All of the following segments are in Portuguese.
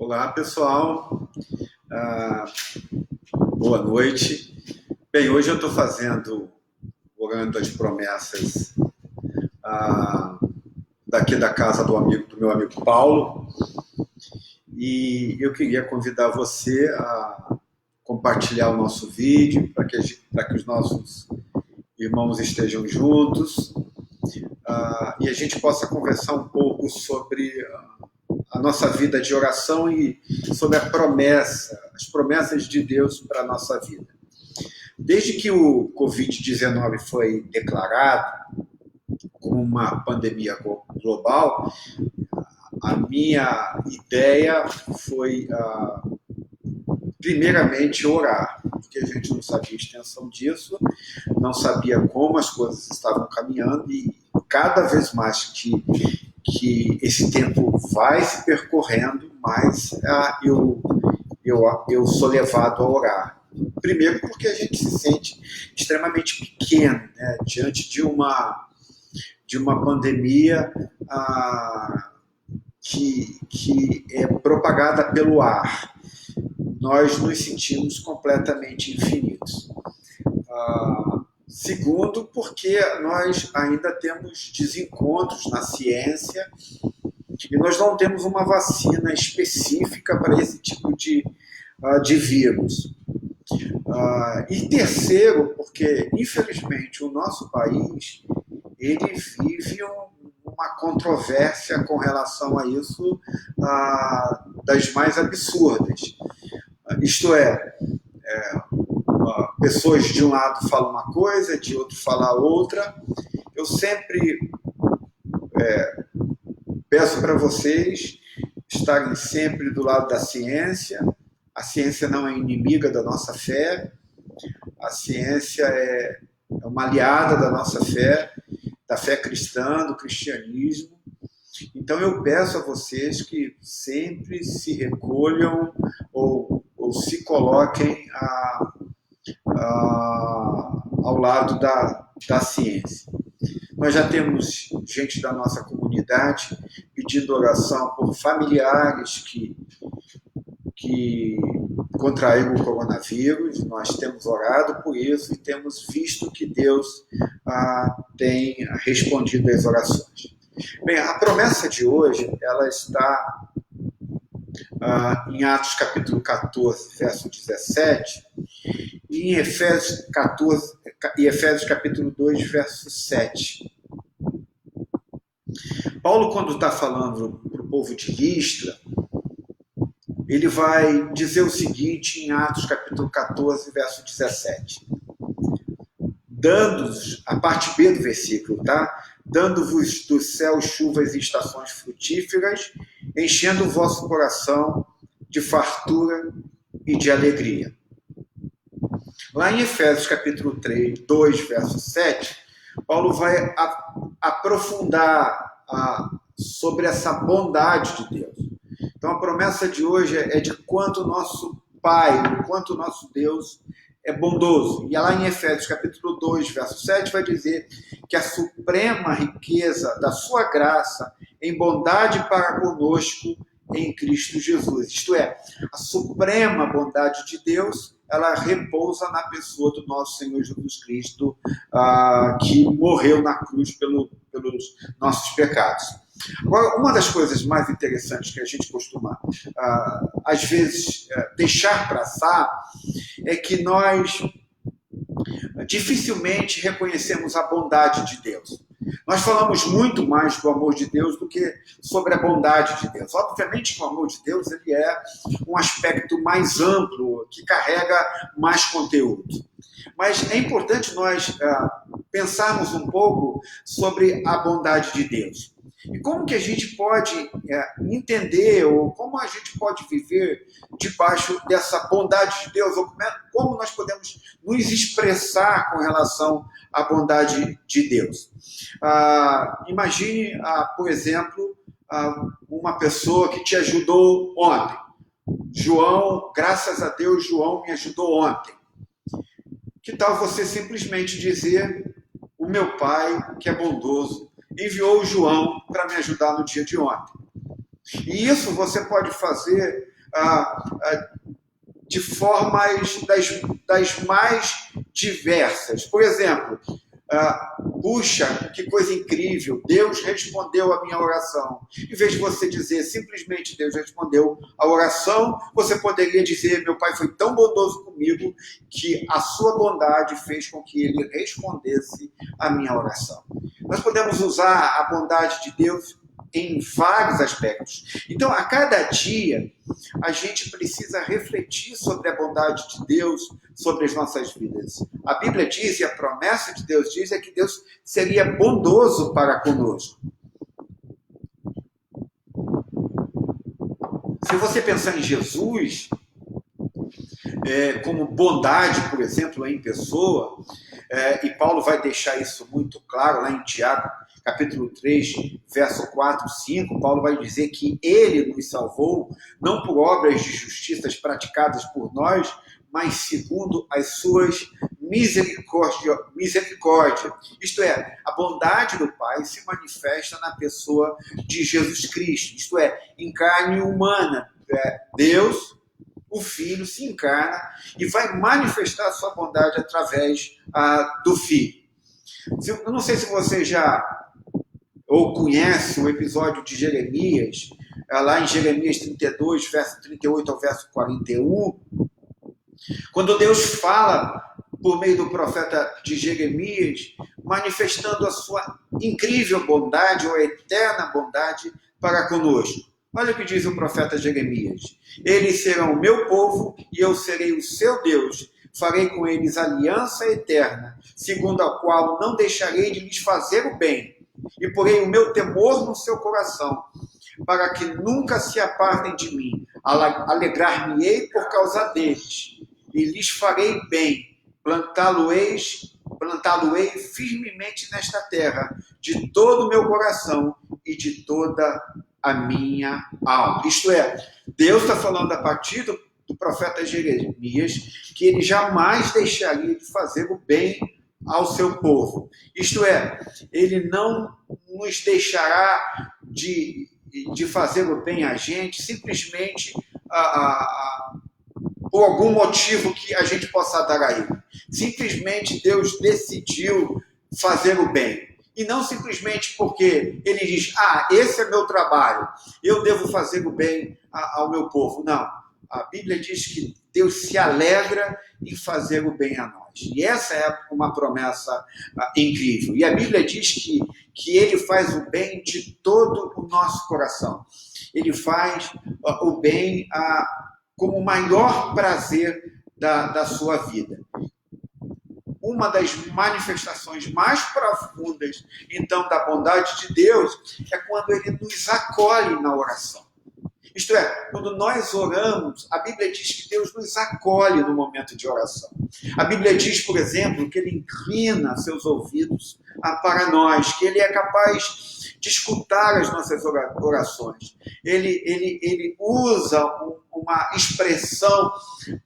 Olá, pessoal. Boa noite. Bem, hoje eu estou orando as promessas daqui da casa do meu amigo Paulo. E eu queria convidar você a compartilhar o nosso vídeo para que os nossos irmãos estejam juntos e a gente possa conversar um pouco sobre a nossa vida de oração e sobre as promessas de Deus para a nossa vida. Desde que o Covid-19 foi declarado como uma pandemia global, a minha ideia foi, primeiramente, orar, porque a gente não sabia a extensão disso, não sabia como as coisas estavam caminhando e cada vez mais que esse tempo vai se percorrendo, mais eu sou levado a orar. Primeiro porque a gente se sente extremamente pequeno, né, diante de uma pandemia que é propagada pelo ar. Nós nos sentimos completamente infinitos. Segundo, porque nós ainda temos desencontros na ciência e nós não temos uma vacina específica para esse tipo de vírus. E terceiro, porque, infelizmente, o nosso país ele vive uma controvérsia com relação a isso das mais absurdas. Isto é, pessoas de um lado falam uma coisa, de outro falam outra. Eu sempre peço para vocês estarem sempre do lado da ciência. A ciência não é inimiga da nossa fé. A ciência é uma aliada da nossa fé, da fé cristã, do cristianismo. Então eu peço a vocês que sempre se recolham ou se coloquem ao lado da ciência. Nós já temos gente da nossa comunidade pedindo oração por familiares que contraíram o coronavírus. Nós temos orado por isso e temos visto que Deus tem respondido às orações. Bem, a promessa de hoje ela está em Atos capítulo 14, verso 17, e em Efésios capítulo 2, verso 7. Paulo, quando está falando para o povo de Listra, ele vai dizer o seguinte em Atos capítulo 14, verso 17. Dando-vos, a parte B do versículo, tá? Dando-vos do céu chuvas e estações frutíferas, enchendo o vosso coração de fartura e de alegria. Lá em Efésios capítulo 2, verso 7, Paulo vai aprofundar sobre essa bondade de Deus. Então a promessa de hoje é de quanto o nosso Pai, o quanto o nosso Deus é bondoso. E lá em Efésios capítulo 2, verso 7, vai dizer que a suprema riqueza da sua graça em bondade para conosco em Cristo Jesus. Isto é, a suprema bondade de Deus, ela repousa na pessoa do nosso Senhor Jesus Cristo, que morreu na cruz pelos nossos pecados. Agora, uma das coisas mais interessantes que a gente costuma, às vezes, deixar passar é que nós dificilmente reconhecemos a bondade de Deus. Nós falamos muito mais do amor de Deus do que sobre a bondade de Deus. Obviamente que o amor de Deus ele é um aspecto mais amplo, que carrega mais conteúdo. Mas é importante nós pensarmos um pouco sobre a bondade de Deus. E como que a gente pode entender, ou como a gente pode viver debaixo dessa bondade de Deus, ou como nós podemos nos expressar com relação à bondade de Deus. Imagine, por exemplo, uma pessoa que te ajudou ontem. João, graças a Deus, João me ajudou ontem. Que tal você simplesmente dizer, o meu pai, que é bondoso, enviou o João para me ajudar no dia de ontem. E isso você pode fazer de formas das mais diversas. Por exemplo, puxa, que coisa incrível, Deus respondeu a minha oração. Em vez de você dizer simplesmente Deus respondeu a oração, você poderia dizer, meu Pai foi tão bondoso comigo que a sua bondade fez com que ele respondesse a minha oração. Nós podemos usar a bondade de Deus em vários aspectos. Então, a cada dia, a gente precisa refletir sobre a bondade de Deus, sobre as nossas vidas. A Bíblia diz, e a promessa de Deus diz, é que Deus seria bondoso para conosco. Se você pensar em Jesus, como bondade, por exemplo, em pessoa, e Paulo vai deixar isso muito claro lá em Tiago, capítulo 3, verso 4, 5, Paulo vai dizer que ele nos salvou, não por obras de justiças praticadas por nós, mas segundo as suas misericórdia. Isto é, a bondade do Pai se manifesta na pessoa de Jesus Cristo, isto é, em carne humana. Deus, o Filho, se encarna e vai manifestar a sua bondade através do Filho. Eu não sei se você já ou conhece o episódio de Jeremias, lá em Jeremias 32, verso 38 ao verso 41, quando Deus fala por meio do profeta de Jeremias, manifestando a sua incrível bondade, ou eterna bondade para conosco. Olha o que diz o profeta Jeremias: eles serão o meu povo e eu serei o seu Deus. Farei com eles aliança eterna, segundo a qual não deixarei de lhes fazer o bem, e porei o meu temor no seu coração, para que nunca se apartem de mim. Alegrar-me-ei por causa deles, e lhes farei bem. Plantá-lo-ei firmemente nesta terra, de todo o meu coração e de toda a minha alma. Isto é, Deus está falando a partir do profeta Jeremias que ele jamais deixaria de fazer o bem ao seu povo. Isto é, ele não nos deixará de fazer o bem a gente simplesmente por algum motivo que a gente possa dar a ele. Simplesmente Deus decidiu fazer o bem. E não simplesmente porque ele diz, esse é meu trabalho, eu devo fazer o bem ao meu povo. Não. A Bíblia diz que Deus se alegra em fazer o bem a nós. E essa é uma promessa incrível. E a Bíblia diz que ele faz o bem de todo o nosso coração. Ele faz o bem como o maior prazer da sua vida. Uma das manifestações mais profundas, então, da bondade de Deus é quando ele nos acolhe na oração. Isto é, quando nós oramos, a Bíblia diz que Deus nos acolhe no momento de oração. A Bíblia diz, por exemplo, que ele inclina seus ouvidos para nós, que ele é capaz de escutar as nossas orações. Ele usa uma expressão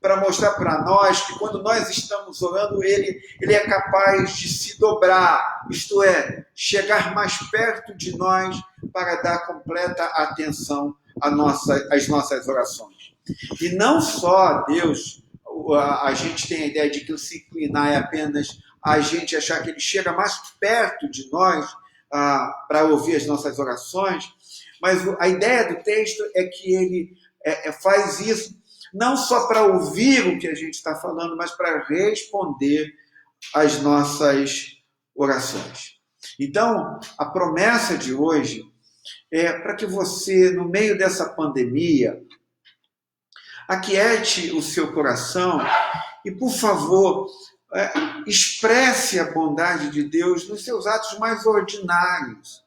para mostrar para nós que quando nós estamos orando, ele é capaz de se dobrar, isto é, chegar mais perto de nós para dar completa atenção às nossas orações. E não só Deus, a gente tem a ideia de que o se inclinar é apenas a gente achar que ele chega mais perto de nós para ouvir as nossas orações, mas a ideia do texto é que ele faz isso não só para ouvir o que a gente está falando, mas para responder às nossas orações. Então, a promessa de hoje é para que você, no meio dessa pandemia, aquiete o seu coração e, por favor, expresse a bondade de Deus nos seus atos mais ordinários,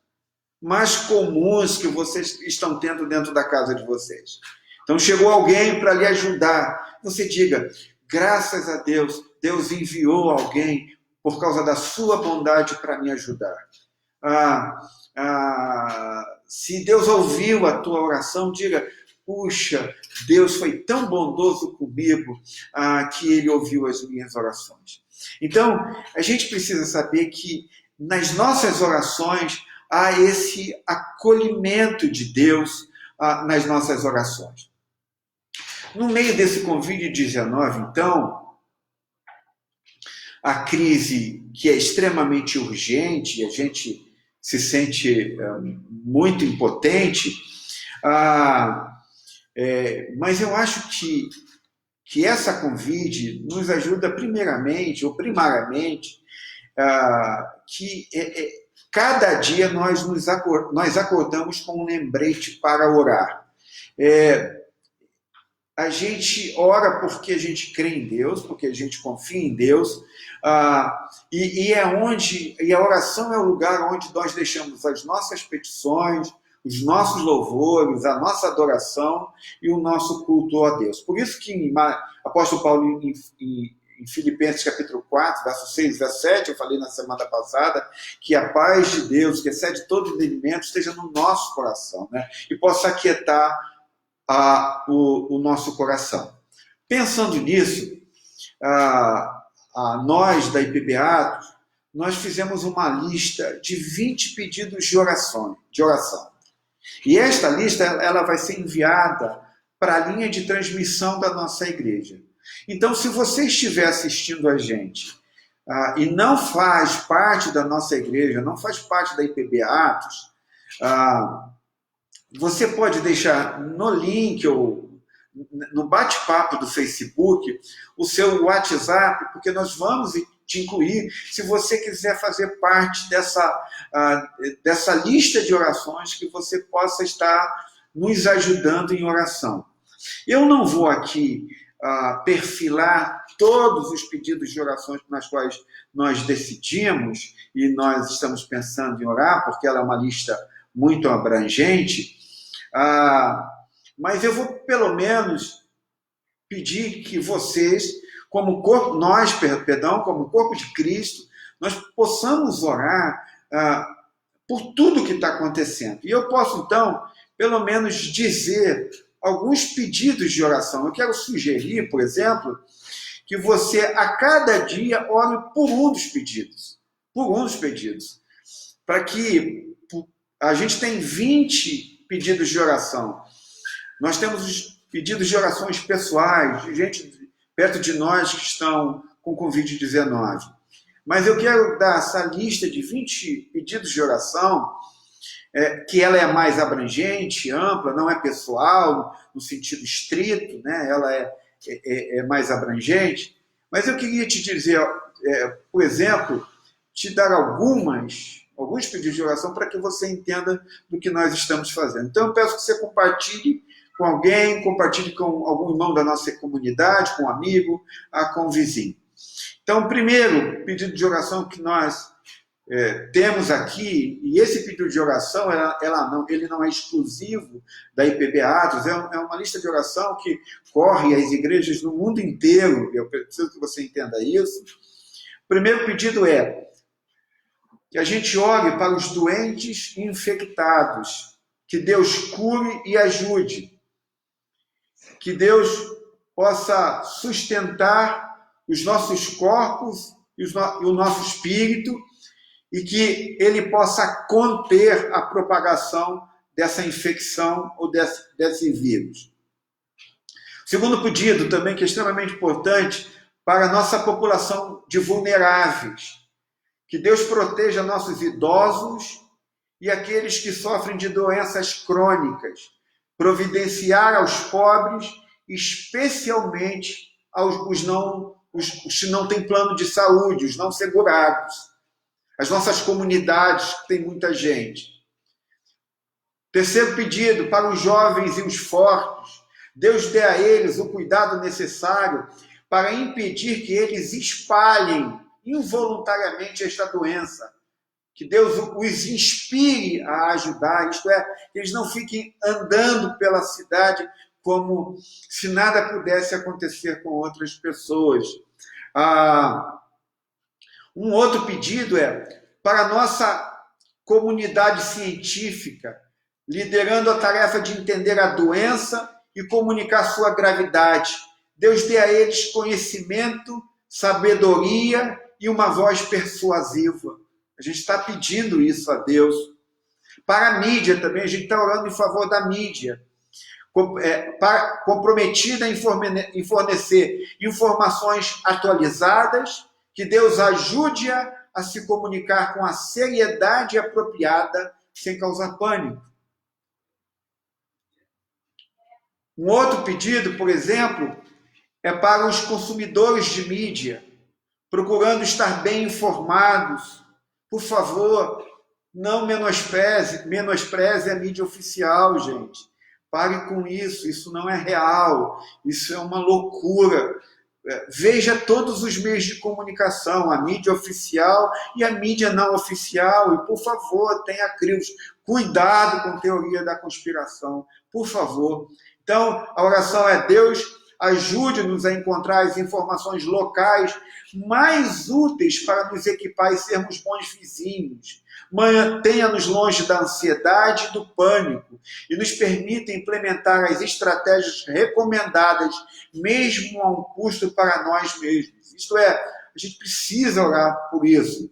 mais comuns que vocês estão tendo dentro da casa de vocês. Então, chegou alguém para lhe ajudar. Você diga, graças a Deus, Deus enviou alguém por causa da sua bondade para me ajudar. Se Deus ouviu a tua oração, diga, puxa, Deus foi tão bondoso comigo que ele ouviu as minhas orações. Então, a gente precisa saber que nas nossas orações há esse acolhimento de Deus nas nossas orações. No meio desse Covid-19, então, a crise que é extremamente urgente, e a gente se sente muito impotente, mas eu acho que essa Covid nos ajuda primeiramente, ou primariamente, que cada dia nós acordamos com um lembrete para orar. A gente ora porque a gente crê em Deus, porque a gente confia em Deus, e a oração é o lugar onde nós deixamos as nossas petições, os nossos louvores, a nossa adoração e o nosso culto a Deus. Por isso que apóstolo Paulo, em Filipenses capítulo 4, verso 6 e verso 7, eu falei na semana passada, que a paz de Deus, que excede todo entendimento, esteja no nosso coração, né? E possa aquietar o nosso coração. Pensando nisso, nós da IPBA, nós fizemos uma lista de 20 pedidos de oração. E esta lista ela vai ser enviada para a linha de transmissão da nossa igreja. Então, se você estiver assistindo a gente e não faz parte da nossa igreja, não faz parte da IPB Atos, você pode deixar no link ou no bate-papo do Facebook o seu WhatsApp, porque nós vamos te incluir se você quiser fazer parte dessa lista de orações, que você possa estar nos ajudando em oração. Eu não vou aqui perfilar todos os pedidos de orações nas quais nós decidimos e nós estamos pensando em orar, porque ela é uma lista muito abrangente, mas eu vou pelo menos pedir que vocês, como corpo de Cristo, nós possamos orar por tudo que está acontecendo. E eu posso, então, pelo menos dizer alguns pedidos de oração. Eu quero sugerir, por exemplo, que você, a cada dia, ore por um dos pedidos. Para que a gente tem 20 pedidos de oração. Nós temos os pedidos de orações pessoais, de gente perto de nós que estão com Covid-19. Mas eu quero dar essa lista de 20 pedidos de oração, que ela é mais abrangente, ampla, não é pessoal, no sentido estrito, né? Ela é mais abrangente. Mas eu queria te dizer, por exemplo, te dar alguns pedidos de oração para que você entenda do que nós estamos fazendo. Então eu peço que você compartilhe com alguém, compartilhe com algum irmão da nossa comunidade, com um amigo, com um vizinho. Então, o primeiro pedido de oração que nós temos aqui, e esse pedido de oração, ele não é exclusivo da IPB Atos, é uma lista de oração que corre às igrejas no mundo inteiro, eu preciso que você entenda isso. O primeiro pedido é que a gente ore para os doentes e infectados, que Deus cure e ajude, que Deus possa sustentar os nossos corpos e o nosso espírito, e que ele possa conter a propagação dessa infecção ou desse vírus. O segundo pedido, também, que é extremamente importante, para a nossa população de vulneráveis, que Deus proteja nossos idosos e aqueles que sofrem de doenças crônicas, providenciar aos pobres, especialmente os que não têm plano de saúde, os não segurados, as nossas comunidades, que tem muita gente. Terceiro pedido, para os jovens e os fortes, Deus dê a eles o cuidado necessário para impedir que eles espalhem involuntariamente esta doença. Que Deus os inspire a ajudar, isto é, que eles não fiquem andando pela cidade como se nada pudesse acontecer com outras pessoas. Um outro pedido é para a nossa comunidade científica, liderando a tarefa de entender a doença e comunicar sua gravidade. Deus dê a eles conhecimento, sabedoria e uma voz persuasiva. A gente está pedindo isso a Deus. Para a mídia também, a gente está orando em favor da mídia. comprometida em fornecer informações atualizadas, que Deus ajude-a a se comunicar com a seriedade apropriada, sem causar pânico. Um outro pedido, por exemplo, é para os consumidores de mídia, procurando estar bem informados. Por favor, não menospreze a mídia oficial, gente. Pare com isso, isso não é real, isso é uma loucura. Veja todos os meios de comunicação, a mídia oficial e a mídia não oficial, e por favor, tenha crios. Cuidado com a teoria da conspiração, por favor. Então, a oração é: Deus, ajude-nos a encontrar as informações locais mais úteis para nos equipar e sermos bons vizinhos. Mantenha-nos longe da ansiedade e do pânico e nos permita implementar as estratégias recomendadas, mesmo a um custo para nós mesmos. Isto é, a gente precisa orar por isso.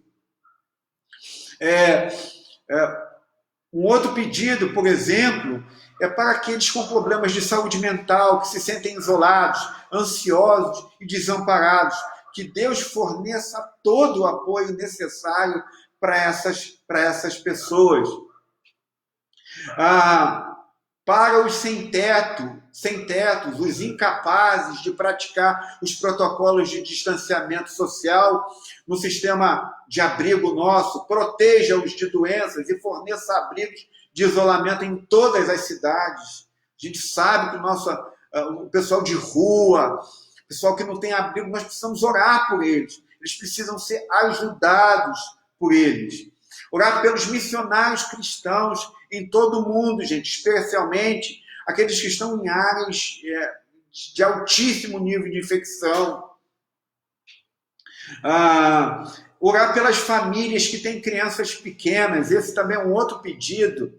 Um outro pedido, por exemplo, é para aqueles com problemas de saúde mental, que se sentem isolados, ansiosos e desamparados. Que Deus forneça todo o apoio necessário para essas pessoas. Para os sem tetos, os incapazes de praticar os protocolos de distanciamento social no sistema de abrigo nosso, proteja-os de doenças e forneça abrigos de isolamento em todas as cidades. A gente sabe que o pessoal de rua, o pessoal que não tem abrigo, nós precisamos orar por eles. Eles precisam ser ajudados por eles. Orar pelos missionários cristãos em todo o mundo, gente, especialmente aqueles que estão em áreas de altíssimo nível de infecção. Orar pelas famílias que têm crianças pequenas, esse também é um outro pedido.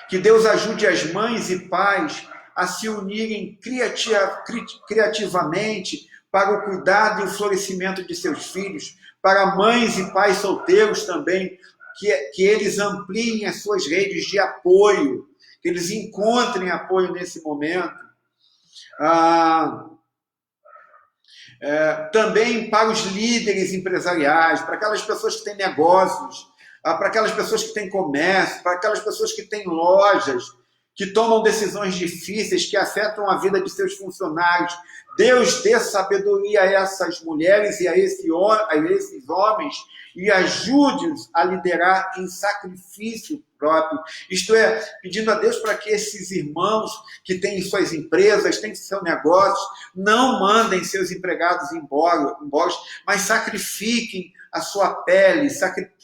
Que Deus ajude as mães e pais a se unirem criativamente para o cuidado e o florescimento de seus filhos, para mães e pais solteiros também, que eles ampliem as suas redes de apoio, que eles encontrem apoio nesse momento. Também para os líderes empresariais, para aquelas pessoas que têm negócios, para aquelas pessoas que têm comércio, para aquelas pessoas que têm lojas, que tomam decisões difíceis, que afetam a vida de seus funcionários. Deus dê sabedoria a essas mulheres e a esses homens e ajude-os a liderar em sacrifício próprio. Isto é, pedindo a Deus para que esses irmãos que têm suas empresas, têm seu negócio, não mandem seus empregados embora, mas sacrifiquem a sua pele, sacrifiquem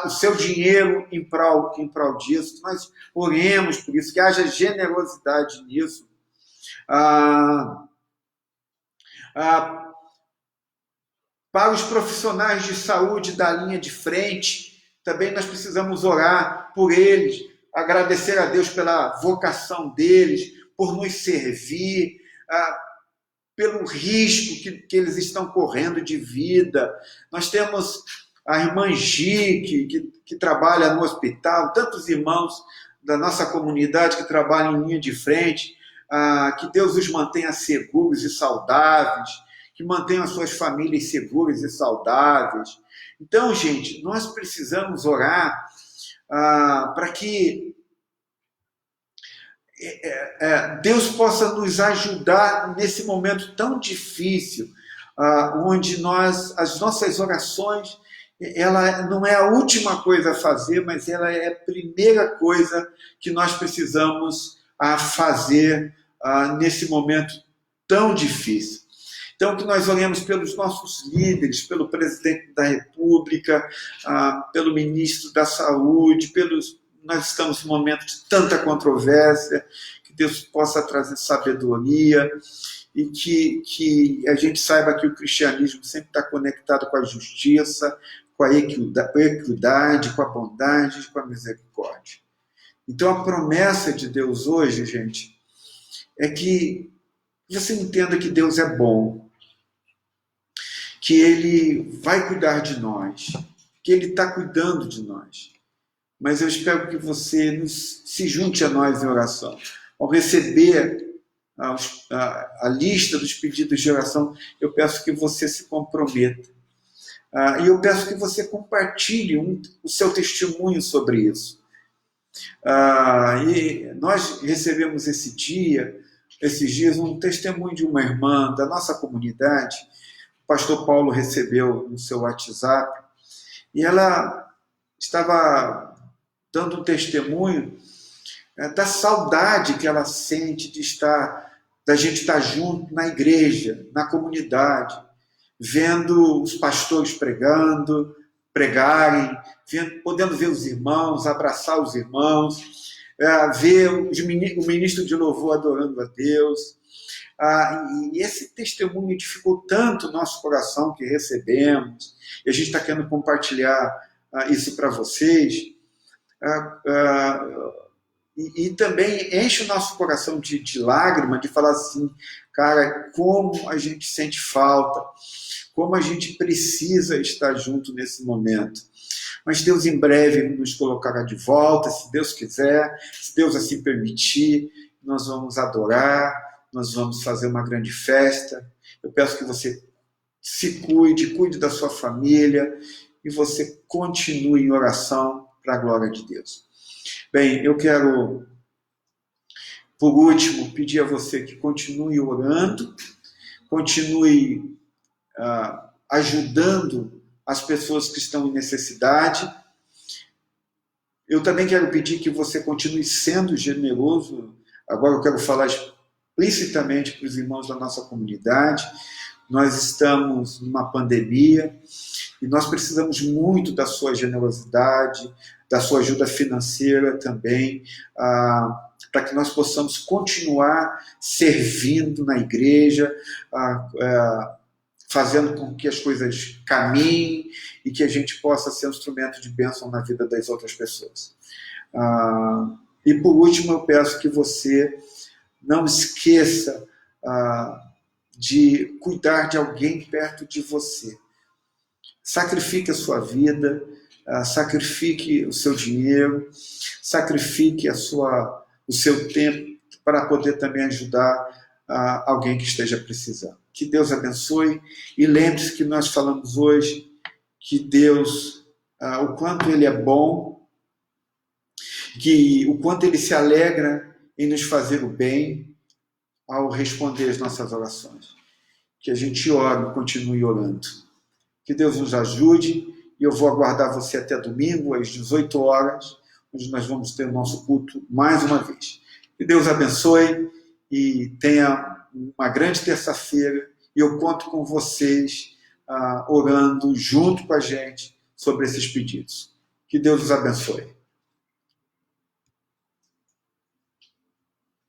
o seu dinheiro em prol disso. Nós oremos por isso, que haja generosidade nisso. Para os profissionais de saúde da linha de frente, também nós precisamos orar por eles, agradecer a Deus pela vocação deles, por nos servir, pelo risco que eles estão correndo de vida. Nós temos a irmã Gi, que trabalha no hospital, tantos irmãos da nossa comunidade que trabalham em linha de frente, que Deus os mantenha seguros e saudáveis, que mantenham as suas famílias seguras e saudáveis. Então, gente, nós precisamos orar para que Deus possa nos ajudar nesse momento tão difícil, onde as nossas orações, ela não é a última coisa a fazer, mas ela é a primeira coisa que nós precisamos fazer nesse momento tão difícil. Então, que nós oremos pelos nossos líderes, pelo presidente da República, pelo ministro da Saúde, nós estamos num momento de tanta controvérsia, que Deus possa trazer sabedoria e que a gente saiba que o cristianismo sempre está conectado com a justiça, com a equidade, com a bondade e com a misericórdia. Então, a promessa de Deus hoje, gente, é que você entenda que Deus é bom, que Ele vai cuidar de nós, que Ele está cuidando de nós. mas eu espero que você se junte a nós em oração. Ao receber a lista dos pedidos de oração, eu peço que você se comprometa. E eu peço que você compartilhe o seu testemunho sobre isso. E nós recebemos esses dias, um testemunho de uma irmã da nossa comunidade. O pastor Paulo recebeu no seu WhatsApp, e ela estava dando um testemunho da saudade que ela sente da gente estar junto na igreja, na comunidade, vendo os pastores pregarem, podendo ver os irmãos, abraçar os irmãos, ver o ministro de louvor adorando a Deus. E esse testemunho edificou tanto o nosso coração que recebemos, e a gente está querendo compartilhar isso para vocês. E também enche o nosso coração de lágrima, de falar assim, cara, como a gente sente falta, como a gente precisa estar junto nesse momento. Mas Deus em breve nos colocará de volta, se Deus quiser, se Deus assim permitir, nós vamos adorar, nós vamos fazer uma grande festa. Eu peço que você se cuide da sua família, e você continue em oração para a glória de Deus. Bem, eu quero, por último, pedir a você que continue orando, continue ajudando as pessoas que estão em necessidade. Eu também quero pedir que você continue sendo generoso. Agora eu quero falar explicitamente para os irmãos da nossa comunidade. Nós estamos numa pandemia e nós precisamos muito da sua generosidade, da sua ajuda financeira também, para que nós possamos continuar servindo na igreja, fazendo com que as coisas caminhem e que a gente possa ser um instrumento de bênção na vida das outras pessoas. E por último, eu peço que você não esqueça de cuidar de alguém perto de você. Sacrifique a sua vida, sacrifique o seu dinheiro, sacrifique o seu tempo para poder também ajudar alguém que esteja precisando. Que Deus abençoe, e lembre-se que nós falamos hoje que Deus, o quanto Ele é bom, que o quanto Ele se alegra em nos fazer o bem ao responder as nossas orações. Que a gente ore e continue orando. Que Deus nos ajude, e eu vou aguardar você até domingo, às 18 horas, onde nós vamos ter o nosso culto mais uma vez. Que Deus abençoe e tenha uma grande terça-feira, e eu conto com vocês orando junto com a gente sobre esses pedidos. Que Deus os abençoe.